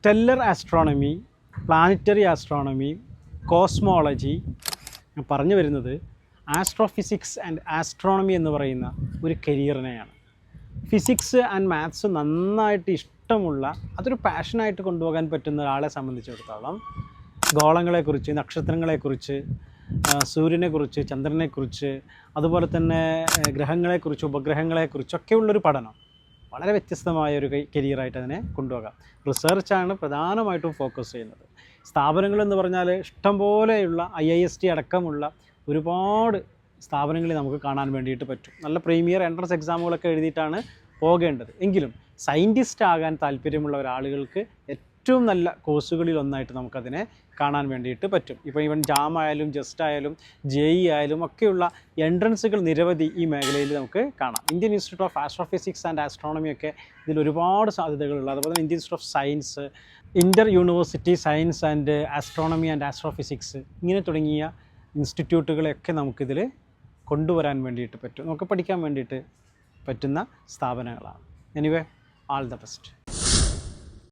Stellar astronomy, planetary astronomy, cosmology. ഞാൻ പറഞ്ഞു വരുന്നത് ആസ്ട്രോഫിസിക്സ് ആൻഡ് ആസ്ട്രോണമി എന്ന് പറയുന്ന ഒരു കരിയറിനെയാണ്. ഫിസിക്സ് ആൻഡ് മാത്സ് നന്നായിട്ട് ഇഷ്ടമുള്ള, അതൊരു പാഷനായിട്ട് കൊണ്ടുപോകാൻ പറ്റുന്ന ഒരാളെ സംബന്ധിച്ചിടത്തോളം ഗോളങ്ങളെക്കുറിച്ച്, നക്ഷത്രങ്ങളെക്കുറിച്ച്, സൂര്യനെക്കുറിച്ച്, ചന്ദ്രനെക്കുറിച്ച്, അതുപോലെ തന്നെ ഗ്രഹങ്ങളെക്കുറിച്ച്, ഉപഗ്രഹങ്ങളെക്കുറിച്ചൊക്കെയുള്ളൊരു പഠനം വളരെ വ്യത്യസ്തമായ ഒരു കരിയറായിട്ട് അതിനെ കൊണ്ടുപോകാം. റിസർച്ചാണ് പ്രധാനമായിട്ടും ഫോക്കസ് ചെയ്യുന്നത്. സ്ഥാപനങ്ങളെന്ന് പറഞ്ഞാൽ ഇഷ്ടംപോലെയുള്ള IIST അടക്കമുള്ള ഒരുപാട് സ്ഥാപനങ്ങളിൽ നമുക്ക് കാണാൻ വേണ്ടിയിട്ട് പറ്റും. നല്ല പ്രീമിയർ എൻട്രൻസ് എക്സാമുകളൊക്കെ എഴുതിയിട്ടാണ് പോകേണ്ടത്. എങ്കിലും സയൻറ്റിസ്റ്റ് ആകാൻ താല്പര്യമുള്ള ഒരാളുകൾക്ക് ഏറ്റവും നല്ല കോഴ്സുകളിൽ ഒന്നായിട്ട് നമുക്കതിനെ കാണാൻ വേണ്ടിയിട്ട് പറ്റും. ഇപ്പോൾ ഈവൻ ജാം ആയാലും ജസ്റ്റ് ആയാലും JEE ആയാലും ഒക്കെയുള്ള എൻട്രൻസുകൾ നിരവധി ഈ മേഖലയിൽ നമുക്ക് കാണാം. Indian institute of astrophysics and astronomy ഒക്കെ ഇതിൽ ഒരുപാട് സാധ്യതകളുള്ള, അതുപോലെ തന്നെ Indian institute of science, inter university science and astronomy and astrophysics, ഇങ്ങനെ തുടങ്ങിയ ഇൻസ്റ്റിറ്റ്യൂട്ടുകളെയൊക്കെ നമുക്കിതിൽ കൊണ്ടുവരാൻ വേണ്ടിയിട്ട് പറ്റും, നമുക്ക് പഠിക്കാൻ വേണ്ടിയിട്ട് പറ്റുന്ന സ്ഥാപനങ്ങളാണ്. Anyway, all the best.